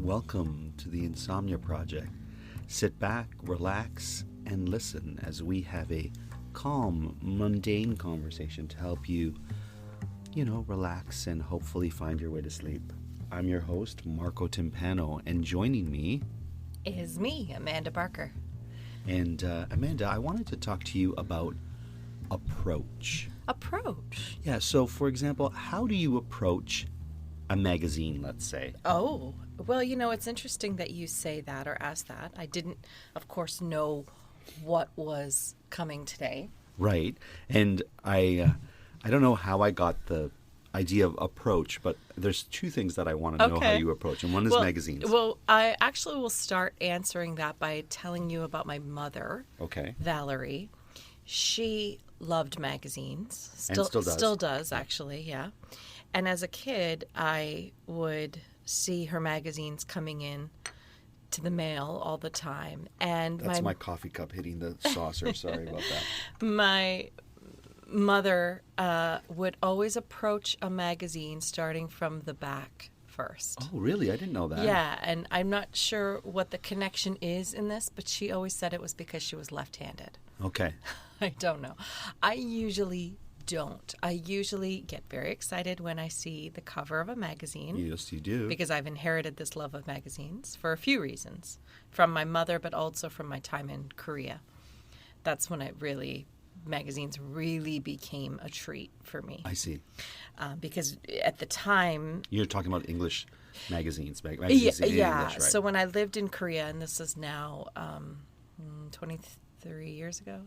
Welcome to the Insomnia Project. Sit back, relax, and listen as we have a calm, mundane conversation to help you, relax and hopefully find your way to sleep. I'm your host, Marco Timpano, and joining me is me, Amanda Barker. And Amanda, I wanted to talk to you about approach. Approach? Yeah, so for example, how do you approach a magazine, let's say? Oh, well, it's interesting that you say that or ask that. I didn't, of course, know what was coming today. Right. And I don't know how I got the idea of approach, but there's two things that I want to know how you approach, and one is magazines. Well, I actually will start answering that by telling you about my mother, Valerie. She loved magazines. Still does, actually, yeah. And as a kid, I would see her magazines coming in to the mail all the time. And that's my coffee cup hitting the saucer. Sorry about that. My mother would always approach a magazine starting from the back first. Oh, really? I didn't know that. Yeah, and I'm not sure what the connection is in this, but she always said it was because she was left-handed. Okay. I don't know. I usually don't. I usually get very excited when I see the cover of a magazine. Yes, you do. Because I've inherited this love of magazines for a few reasons. From my mother, but also from my time in Korea. That's when magazines really became a treat for me. I see. Because at the time... You're talking about English magazines. Magazines in English, right? So when I lived in Korea, and this is now 22 years ago,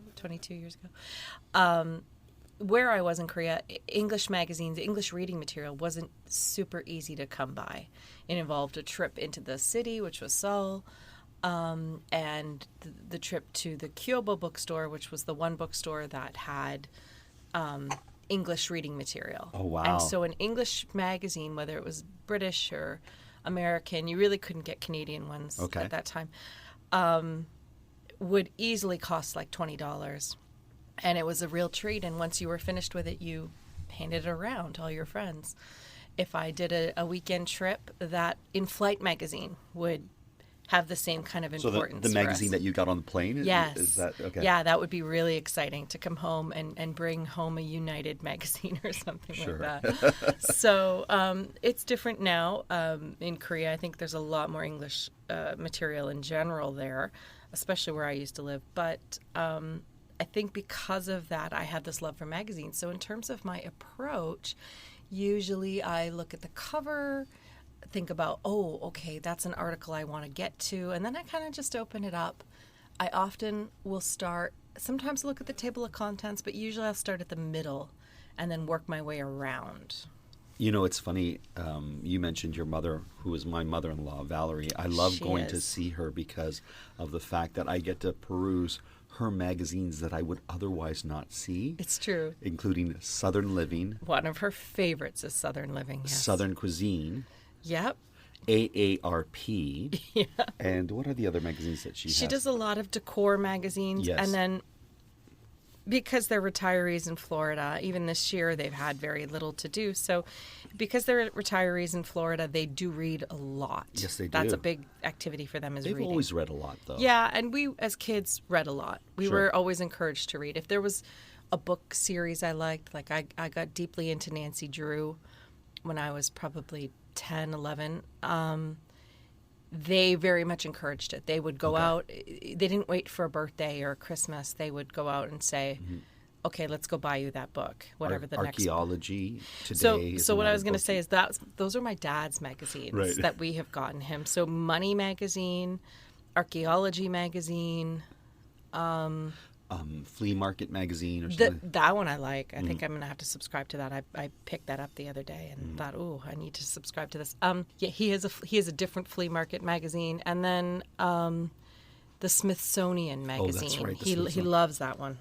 where I was in Korea, English magazines, English reading material wasn't super easy to come by. It involved a trip into the city, which was Seoul, and the trip to the Kyobo bookstore, which was the one bookstore that had English reading material. Oh, wow. And so an English magazine, whether it was British or American, you really couldn't get Canadian ones at that time, would easily cost like $20. And it was a real treat. And once you were finished with it, you handed it around to all your friends. If I did a weekend trip, that in-flight magazine would have the same kind of importance. So the magazine that you got on the plane? Yes. Is that okay? Yeah, that would be really exciting to come home and bring home a United magazine or something like that. So it's different now in Korea. I think there's a lot more English material in general there, especially where I used to live. But I think because of that, I had this love for magazines. So in terms of my approach, usually I look at the cover, think about, that's an article I want to get to, and then I kind of just open it up. I often will sometimes look at the table of contents, but usually I'll start at the middle and then work my way around. It's funny, you mentioned your mother, who is my mother-in-law, Valerie. I love going to see her because of the fact that I get to peruse her magazines that I would otherwise not see. It's true. Including Southern Living. One of her favorites is Southern Living, yes. Southern Cuisine. Yep. AARP. Yeah. And what are the other magazines that she has? She does a lot of decor magazines. Yes. And then because they're retirees in Florida, even this year they've had very little to do. So because they're retirees in Florida, they do read a lot. Yes, they do. That's a big activity for them is reading. They've always read a lot, though. Yeah, and we as kids read a lot. We were always encouraged to read. If there was a book series I liked, like I got deeply into Nancy Drew when I was probably 10, 11. They very much encouraged it. They would go out. They didn't wait for a birthday or Christmas. They would go out and say, okay, let's go buy you that book, whatever the next book. Archaeology Today. So what I was going to say is those are my dad's magazines that we have gotten him. So Money Magazine, Archaeology Magazine, Flea Market Magazine or something. That one I like. I think I'm going to have to subscribe to that. I picked that up the other day and thought, I need to subscribe to this. He has a different Flea Market magazine, and then the Smithsonian magazine. Oh, that's right. He loves that one.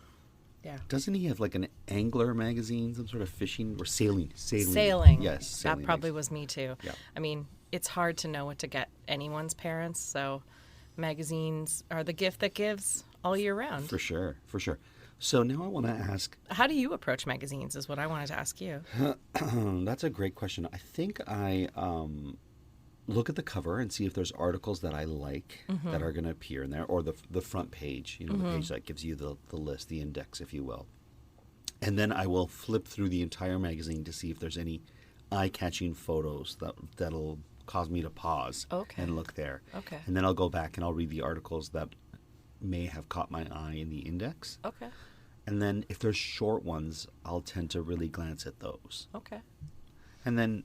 Yeah. Doesn't he have like an angler magazine, some sort of fishing or sailing? Sailing. Yes. Sailing that probably was me too. Yeah. I mean, it's hard to know what to get anyone's parents, so magazines are the gift that gives all year round. For sure. So now I want to ask... How do you approach magazines is what I wanted to ask you. That's a great question. I think I look at the cover and see if there's articles that I like that are going to appear in there, or the front page, the page that gives you the list, the index, if you will. And then I will flip through the entire magazine to see if there's any eye-catching photos that'll cause me to pause and look there. Okay. And then I'll go back and I'll read the articles that may have caught my eye in the index. Okay. And then if there's short ones, I'll tend to really glance at those. Okay. And then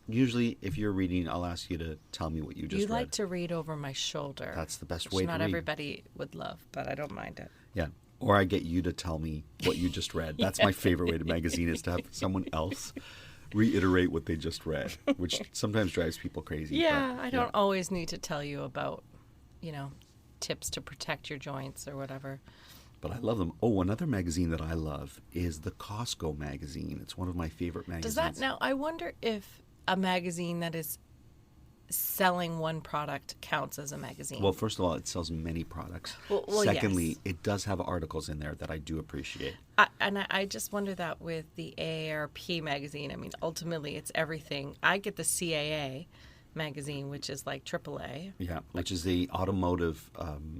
usually if you're reading, I'll ask you to tell me what you just read. You like to read over my shoulder. That's the best way to read. Not everybody would love, but I don't mind it. Yeah. Or I get you to tell me what you just read. That's my favorite way to magazine, is to have someone else reiterate what they just read, which sometimes drives people crazy. Yeah, but, I don't always need to tell you about, tips to protect your joints or whatever. But I love them. Oh, another magazine that I love is the Costco magazine. It's one of my favorite magazines. Now, I wonder if a magazine that is selling one product counts as a magazine. Well, first of all, it sells many products. Well, Secondly, yes. It does have articles in there that I do appreciate. I just wonder that with the AARP magazine. I mean, ultimately, it's everything. I get the CAA magazine, which is like AAA. Yeah, which is the automotive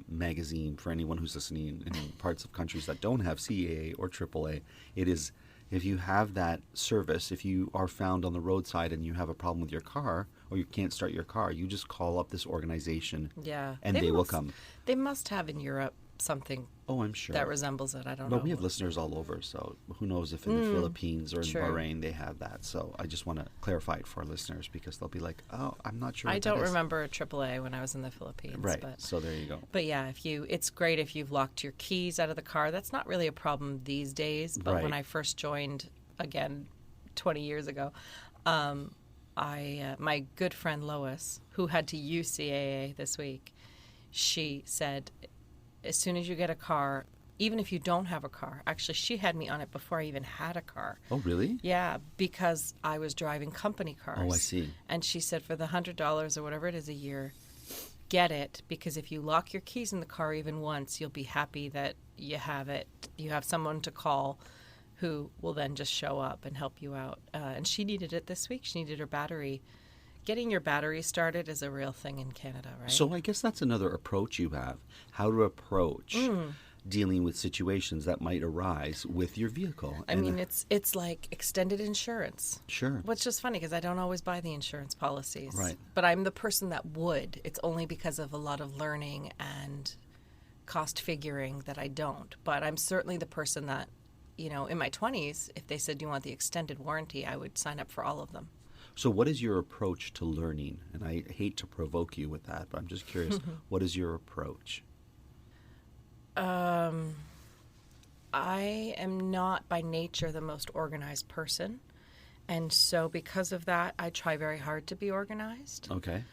magazine for anyone who's listening in parts of countries that don't have CAA or AAA. It is, if you have that service, if you are found on the roadside and you have a problem with your car, or you can't start your car, you just call up this organization, and they will come. They must have in Europe something I'm sure that resembles it. I don't know. But we have listeners all over, so who knows if in the Philippines or in Bahrain they have that. So I just want to clarify it for our listeners, because they'll be like, oh, I'm not sure what I don't that is. remember a AAA when I was in the Philippines. Right, so there you go. But yeah, it's great if you've locked your keys out of the car. That's not really a problem these days, but when I first joined, again, 20 years ago, my good friend Lois, who had to use CAA this week, she said, as soon as you get a car, even if you don't have a car, actually she had me on it before I even had a car. Oh, really? Yeah, because I was driving company cars. Oh, I see. And she said for the $100 or whatever it is a year, get it, because if you lock your keys in the car even once, you'll be happy that you have it. You have someone to call who will then just show up and help you out. And she needed it this week. She needed her battery. Getting your battery started is a real thing in Canada, right? So I guess that's another approach you have, how to approach dealing with situations that might arise with your vehicle. I mean, it's like extended insurance. Sure. What's just funny, because I don't always buy the insurance policies. Right. But I'm the person that would. It's only because of a lot of learning and cost figuring that I don't. But I'm certainly the person that, in my 20s, if they said, do you want the extended warranty, I would sign up for all of them. So what is your approach to learning? And I hate to provoke you with that, but I'm just curious, what is your approach? I am not by nature the most organized person. And so because of that, I try very hard to be organized. Okay.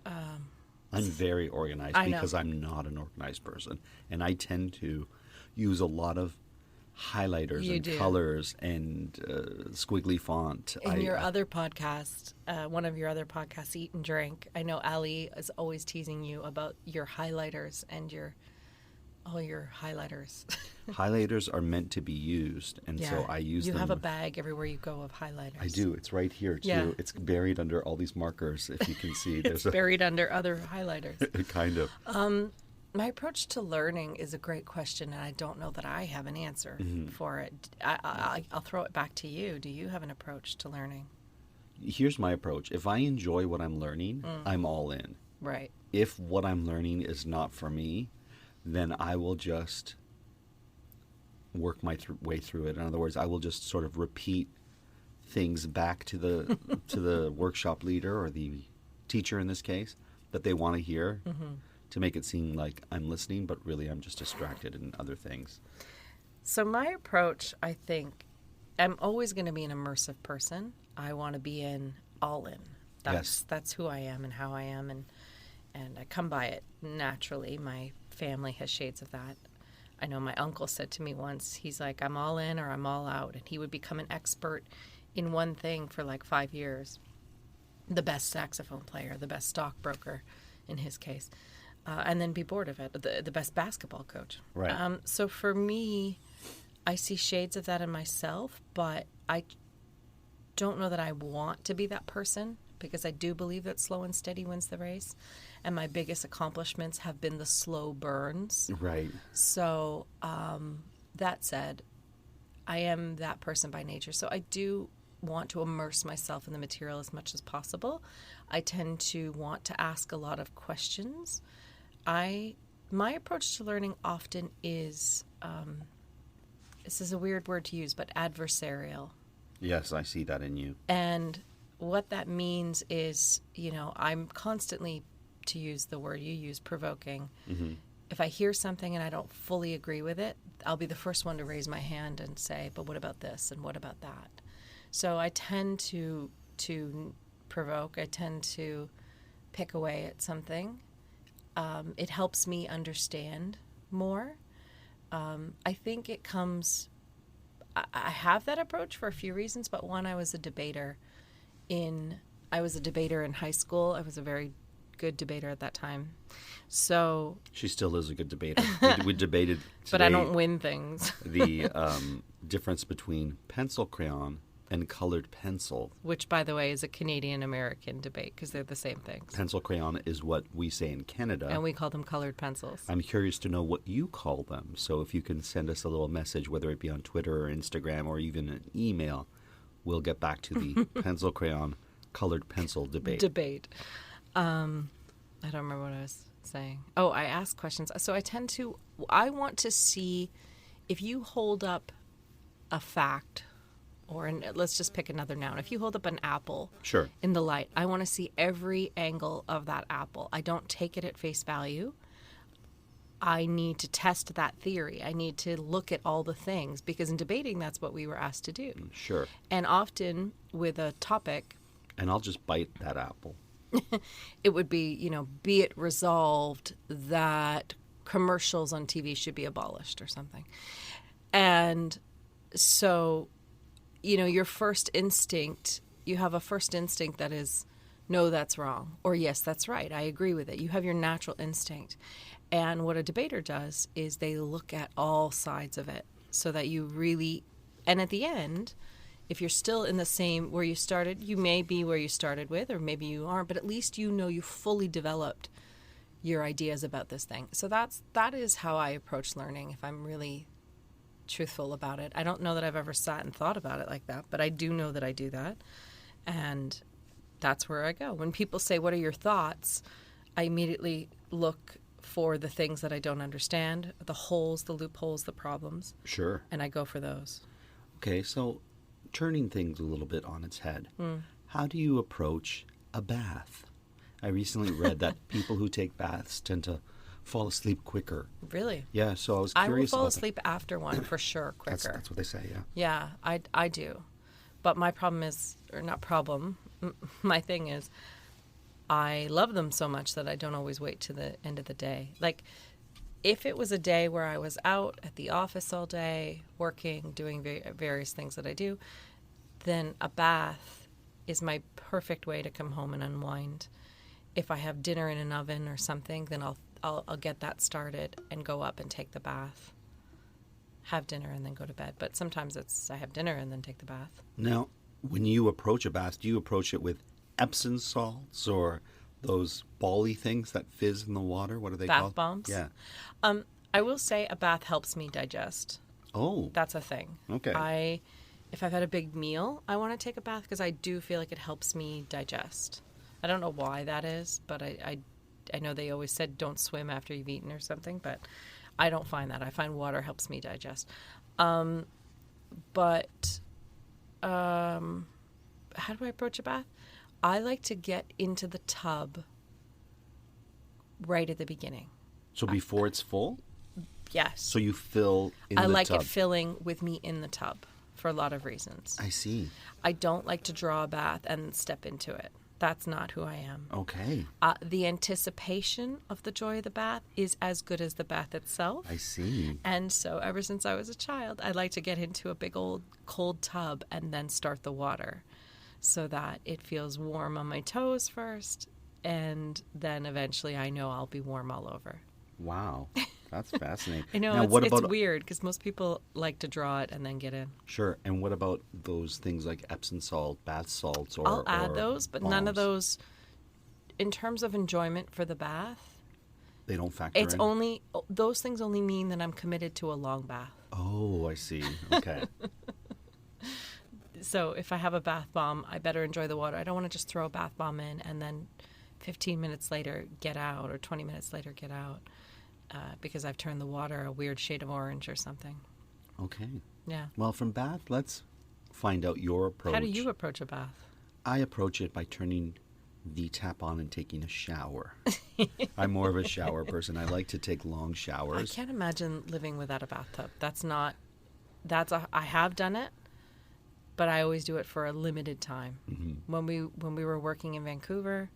I'm very organized because I'm not an organized person. And I tend to use a lot of highlighters and colors and squiggly font. In your other podcast, one of your other podcasts, Eat and Drink, I know Ali is always teasing you about your highlighters and all your highlighters. Highlighters are meant to be used, and so I use them. You have a bag everywhere you go of highlighters. I do. It's right here, too. Yeah. It's buried under all these markers, if you can see. It's buried under other highlighters. Kind of. My approach to learning is a great question, and I don't know that I have an answer for it. I'll throw it back to you. Do you have an approach to learning? Here's my approach. If I enjoy what I'm learning, I'm all in. Right. If what I'm learning is not for me, then I will just work my way through it. In other words, I will just sort of repeat things back to the to the workshop leader or the teacher in this case that they want to hear. To make it seem like I'm listening, but really I'm just distracted in other things. So my approach, I think, I'm always going to be an immersive person. I want to be all in. That's who I am and how I am, and I come by it naturally. My family has shades of that. I know my uncle said to me once, he's like, I'm all in or I'm all out. And he would become an expert in one thing for like 5 years. The best saxophone player, the best stockbroker in his case. And then be bored of it. The best basketball coach. Right. So for me, I see shades of that in myself, but I don't know that I want to be that person because I do believe that slow and steady wins the race. And my biggest accomplishments have been the slow burns. Right. So that said, I am that person by nature. So I do want to immerse myself in the material as much as possible. I tend to want to ask a lot of questions. My approach to learning often is, this is a weird word to use, but adversarial. Yes, I see that in you. And what that means is, I'm constantly, to use the word you use, provoking. Mm-hmm. If I hear something and I don't fully agree with it, I'll be the first one to raise my hand and say, but what about this and what about that? So I tend to provoke. I tend to pick away at something. It helps me understand more. I think it comes... I have that approach for a few reasons, but one, I was a debater in high school. I was a very good debater at that time. So she still is a good debater. We debated today, but I don't win things. the difference between pencil crayon and colored pencil, which, by the way, is a Canadian-American debate because they're the same things. Pencil crayon is what we say in Canada, and we call them colored pencils. I'm curious to know what you call them. So if you can send us a little message, whether it be on Twitter or Instagram or even an email, we'll get back to the pencil crayon colored pencil debate. I don't remember what I was saying. Oh, I ask questions. So I want to see if you hold up a fact, let's just pick another noun. If you hold up an apple Sure. in the light, I want to see every angle of that apple. I don't take it at face value. I need to test that theory. I need to look at all the things, because in debating, that's what we were asked to do. Sure. And often with a topic... And I'll just bite that apple. It would be, be it resolved that commercials on TV should be abolished or something. And so, your first instinct, you have a first instinct that is, no, that's wrong, or yes, that's right, I agree with it. You have your natural instinct. And what a debater does is they look at all sides of it so that you really, and at the end, if you're still in the same where you started, you may be where you started with, or maybe you aren't, but at least you fully developed your ideas about this thing. So that is how I approach learning, if I'm really truthful about it. I don't know that I've ever sat and thought about it like that, but I do know that I do that. And that's where I go. When people say, what are your thoughts? I immediately look for the things that I don't understand, the holes, the loopholes, the problems. Sure. And I go for those. Okay, so turning things a little bit on its head, how do you approach a bath? I recently read that people who take baths tend to fall asleep quicker. Really? Yeah, so I was I curious. will fall asleep after one for sure, quicker. That's what they say, yeah. Yeah, I do. But my problem is, or not problem, my thing is, I love them so much that I don't always wait to the end of the day. Like, if it was a day where I was out at the office all day, working, doing various things that I do, then a bath is my perfect way to come home and unwind. If I have dinner in an oven or something, then I'll get that started and go up and take the bath, have dinner, and then go to bed. But sometimes it's I have dinner and then take the bath. Now, when you approach a bath, do you approach it with Epsom salts or those bally things that fizz in the water? What are they called? Bath bombs? Yeah. I will say a bath helps me digest. Oh. That's a thing. Okay. If I've had a big meal, I want to take a bath because I do feel like it helps me digest. I don't know why that is, but I know they always said don't swim after you've eaten or something, but I don't find that. I find water helps me digest. But how do I approach a bath? I like to get into the tub right at the beginning. So before it's full? Yes. So you fill in the tub? I like it filling with me in the tub for a lot of reasons. I see. I don't like to draw a bath and step into it. That's not who I am. Okay. The anticipation of the joy of the bath is as good as the bath itself. I see. And so ever since I was a child, I like to get into a big old cold tub and then start the water so that it feels warm on my toes first, and then eventually I know I'll be warm all over. Wow. That's fascinating. I know, now, it's weird because most people like to draw it and then get in. Sure. And what about those things like Epsom salt, bath salts, or I'll add those, but none of balms? those, in terms of enjoyment for the bath, They don't factor it's in? only, those things only mean that I'm committed to a long bath. Oh, I see. Okay. So if I have a bath bomb, I better enjoy the water. I don't want to just throw a bath bomb in and then 15 minutes later get out, or 20 minutes later get out, because I've turned the water a weird shade of orange or something. Okay. Yeah. Well, from bath, let's find out your approach. How do you approach a bath? I approach it by turning the tap on and taking a shower. I'm more of a shower person. I like to take long I showers. can't imagine living without a bathtub. I have done it, but I always do it for a limited time. Mm-hmm. When we were working in Vancouver,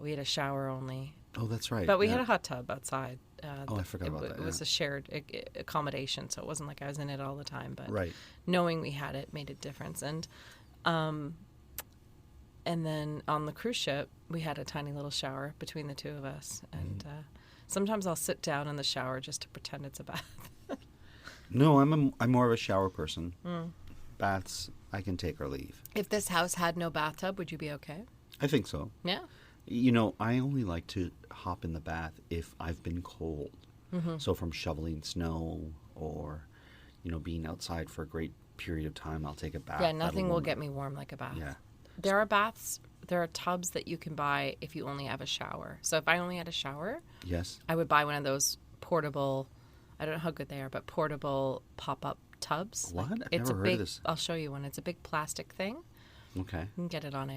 we had a shower only. Oh, that's right. But we had a hot tub outside. I forgot about that. It was a shared accommodation, so it wasn't like I was in it all the time. But Right. knowing we had it made a difference. And then on the cruise ship, we had a tiny little shower between the two of us. And sometimes I'll sit down in the shower just to pretend it's a bath. No, I'm more of a shower person. Baths, I can take or leave. If this house had no bathtub, would you be okay? I think so. Yeah. You know, I only like to hop in the bath if I've been cold. Mm-hmm. So from shoveling snow or, being outside for a great period of time, I'll take a bath. Yeah, nothing will get me warm like a bath. Yeah. There are tubs that you can buy if you only have a shower. So if I only had a shower, Yes. I would buy one of those portable, I don't know how good they are, but portable pop-up tubs. What? I've It's never heard of this. I'll show you one. It's a big plastic thing. Okay. You can get it on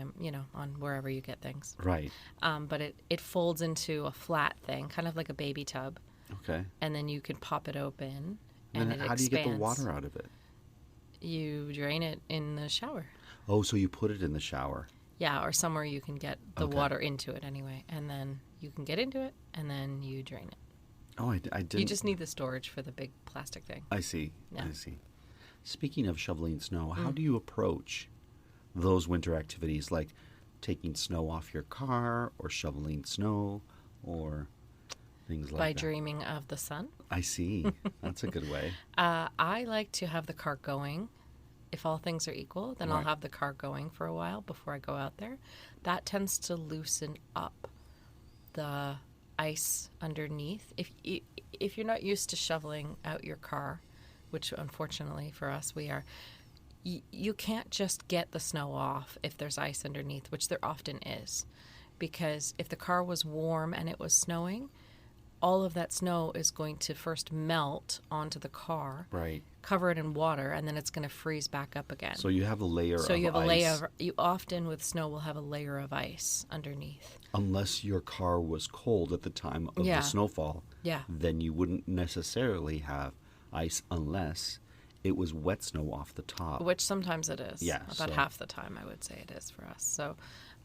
on wherever you get things. Right. But it folds into a flat thing, kind of like a baby tub, Okay. and then you can pop it open, And and then it how do you get the expands. water out of it? You drain it in the shower. Oh, so you put it in the shower. Yeah, or somewhere you can get the Okay. water into it anyway, and then you can get into it, and then you drain it. Oh, I didn't. You just need the storage for the big plastic thing. I see. Yeah. I see. Speaking of shoveling snow, how do you approach those winter activities like taking snow off your car or shoveling snow or things like By that? dreaming of the sun. I see. That's a good way. I like to have the car going. If all things are equal, then I'll Right. have the car going for a while before I go out there. That tends to loosen up the ice underneath. If you're not used to shoveling out your car, which unfortunately for us we are, you can't just get the snow off if there's ice underneath, which there often is. Because if the car was warm and it was snowing, all of that snow is going to first melt onto the car, Right. cover it in water, and then it's going to freeze back up again. So you have a layer of So you have ice. a layer. You often with snow will have a layer of ice underneath. Unless your car was cold at the time of Yeah. the snowfall, Yeah. then you wouldn't necessarily have ice unless it was wet snow off the top. Which sometimes it is. Yeah, About so- half the time, I would say it is for us. So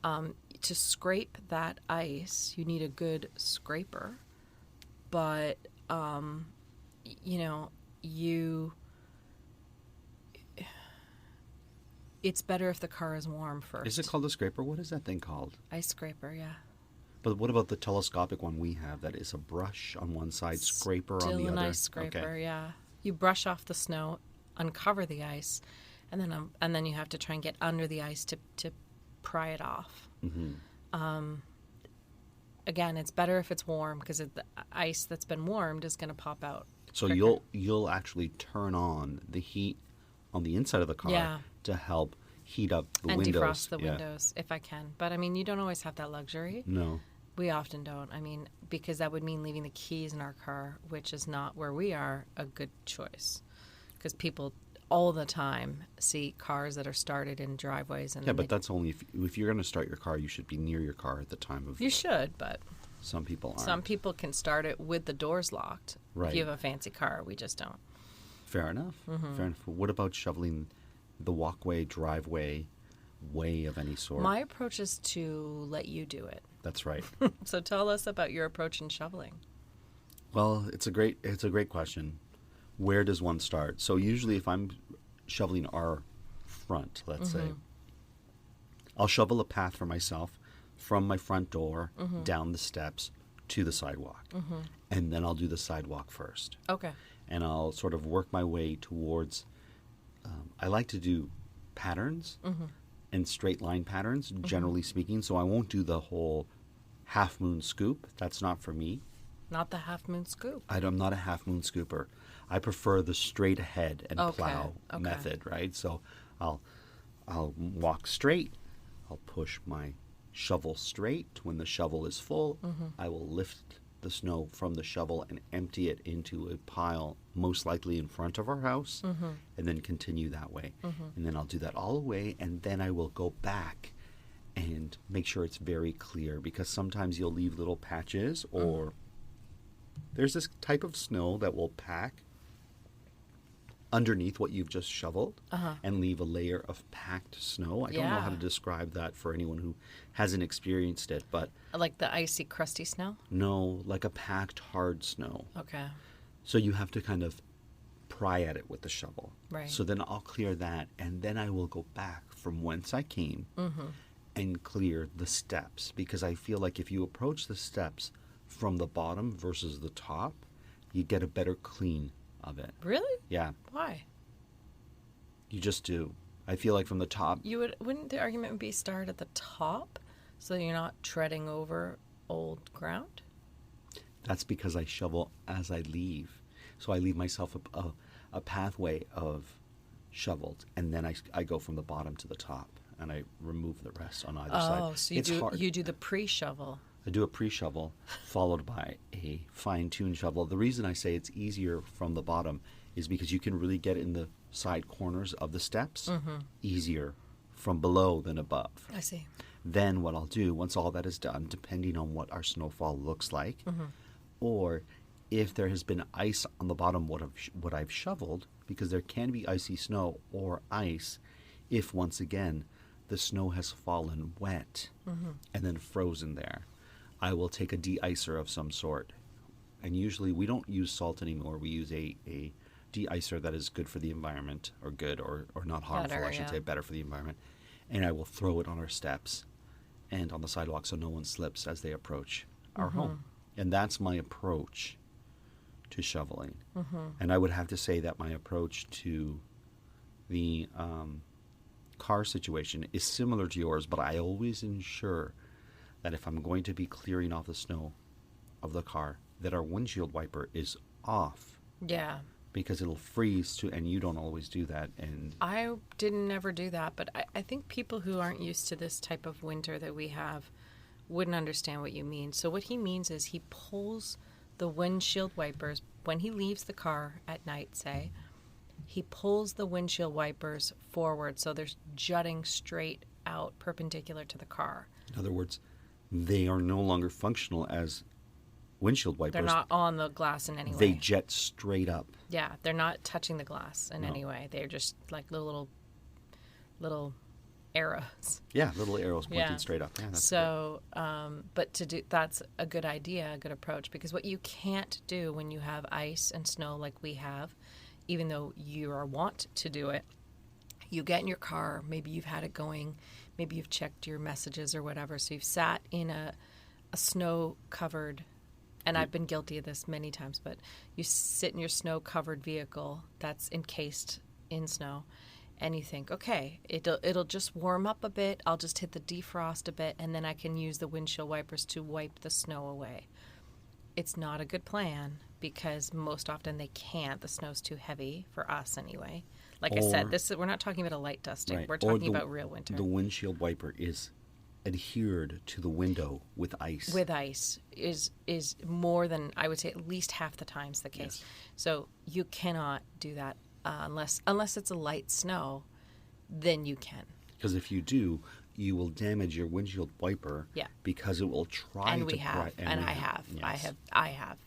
to scrape that ice, you need a good scraper. But, it's better if the car is warm first. Is it called a scraper? What is that thing called? Ice scraper, yeah. But what about the telescopic one we have that is a brush on one side, scraper on the Still other? an ice scraper, Okay. yeah. You brush off the snow, uncover the ice, and then you have to try and get under the ice to pry it off. Mm-hmm. Again, it's better if it's warm because the ice that's been warmed is going to pop out. So quicker. you'll actually turn on the heat on the inside of the car Yeah. to help heat up the and windows. defrost the Yeah. windows if I can. But I mean, you don't always have that luxury. No. We often don't. I mean, because that would mean leaving the keys in our car, which is not where we are a good choice. Because people all the time see cars that are started in driveways. And Yeah, but that's only if you're going to start your car, you should be near your car at the time of. You should, but Some people aren't. some people can start it with the doors locked. Right. If you have a fancy car, we just don't. Fair enough. Mm-hmm. Fair enough. What about shoveling the walkway, driveway, way of any sort? My approach is to let you do it. That's right. So tell us about your approach in shoveling. Well, it's a great question. Where does one start? So usually if I'm shoveling our front, let's say, I'll shovel a path for myself from my front door down the steps to the sidewalk. and then I'll do the sidewalk first. Okay. And I'll sort of work my way towards, I like to do patterns and straight line patterns, generally speaking. So I won't do the whole half moon scoop. That's not for me. Not the half moon scoop. I'm not a half moon scooper. I prefer the straight ahead and plow method, right? So I'll walk straight. I'll push my shovel straight. When the shovel is full, I will lift the snow from the shovel and empty it into a pile, most likely in front of our house, and then continue that way. And then I'll do that all the way, and then I will go back and make sure it's very clear, because sometimes you'll leave little patches, or there's this type of snow that will pack underneath what you've just shoveled and leave a layer of packed snow. I don't know how to describe that for anyone who hasn't experienced it, but... Like the icy, crusty snow? No, like a packed, hard snow. Okay. So you have to kind of pry at it with the shovel. Right. So then I'll clear that, and then I will go back from whence I came and clear the steps, because I feel like if you approach the steps from the bottom versus the top, you get a better clean of it. Really? Yeah. Why? You just do. I feel like from the top... Wouldn't the argument be start at the top so you're not treading over old ground? That's because I shovel as I leave. So I leave myself a pathway of shovels, and then I go from the bottom to the top, and I remove the rest on either side. Oh, so you do the pre-shovel. I do a pre-shovel followed by a fine-tuned shovel. The reason I say it's easier from the bottom is because you can really get in the side corners of the steps easier from below than above. I see. Then what I'll do, once all that is done, depending on what our snowfall looks like, or if there has been ice on the bottom what I've shoveled, because there can be icy snow or ice if, once again, the snow has fallen wet and then frozen there. I will take a de-icer of some sort. And usually we don't use salt anymore. We use a de-icer that is good for the environment, or good, or not harmful, I should say, better for the environment. And I will throw it on our steps and on the sidewalk so no one slips as they approach our home. And that's my approach to shoveling. And I would have to say that my approach to the car situation is similar to yours, but I always ensure that if I'm going to be clearing off the snow of the car, that our windshield wiper is off. Yeah. Because it'll freeze and you don't always do that. And I didn't ever do that, but I think people who aren't used to this type of winter that we have wouldn't understand what you mean. So what he means is he pulls the windshield wipers, when he leaves the car at night, say, he pulls the windshield wipers forward so they're jutting straight out perpendicular to the car. In other words, they are no longer functional as windshield wipers. They're not on the glass in any way. They jet straight up. Yeah, they're not touching the glass in any way. They're just like little arrows. Yeah, little arrows pointing straight up. Yeah, that's so, but that's a good idea, a good approach, because what you can't do when you have ice and snow like we have, even though you are wont to do it, you get in your car, maybe you've had it going, maybe you've checked your messages or whatever, so you've sat in a snow-covered, and I've been guilty of this many times, but you sit in your snow-covered vehicle that's encased in snow, and you think, okay, it'll just warm up a bit, I'll just hit the defrost a bit, and then I can use the windshield wipers to wipe the snow away. It's not a good plan, because most often they can't. The snow's too heavy, for us anyway. Like I said, we're not talking about a light dusting. Right. We're talking about real winter. The windshield wiper is adhered to the window with ice. With ice is more than, I would say, at least half the times the case. Yes. So you cannot do that unless it's a light snow, then you can. Because if you do, you will damage your windshield wiper. Yeah. Because it will try and to... We have. Yes. I have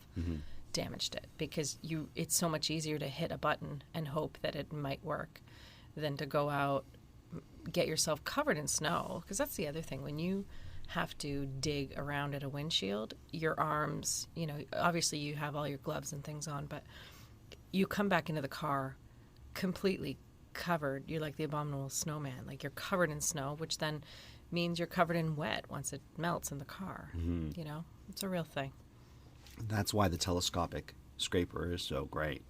damaged it, because it's so much easier to hit a button and hope that it might work than to go out, get yourself covered in snow, because that's the other thing. When you have to dig around at a windshield, your arms, obviously you have all your gloves and things on, but you come back into the car completely covered. You're like the abominable snowman. Like, you're covered in snow, which then means you're covered in wet once it melts in the car. It's a real thing. That's why the telescopic scraper is so great.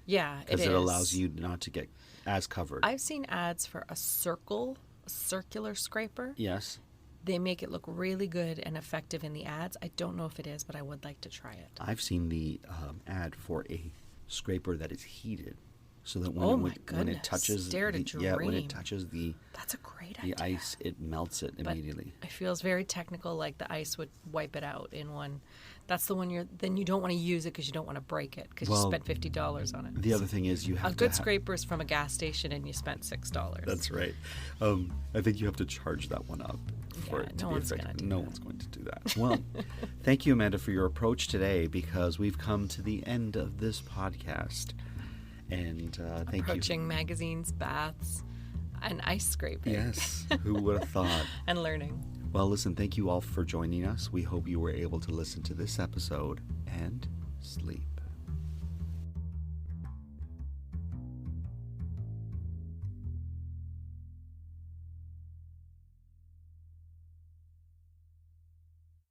Yeah, because it allows you not to get as covered. I've seen ads for a circular scraper. Yes. They make it look really good and effective in the ads. I don't know if it is, but I would like to try it. I've seen the ad for a scraper that is heated, so that when it touches when it touches that's a great idea. The ice, it melts it immediately. It feels very technical, like the ice would wipe it out in one. That's the one then you don't want to use it because you don't want to break it because you spent $50 on it. The other thing is you have a good scraper is from a gas station and you spent $6. That's right. I think you have to charge that one up for it to be effective. No one's going to do that. Well, thank you, Amanda, for your approach today, because we've come to the end of this podcast. And thank you. Approaching magazines, baths, and ice scraping. Yes, who would have thought? And learning. Well, listen, thank you all for joining us. We hope you were able to listen to this episode and sleep.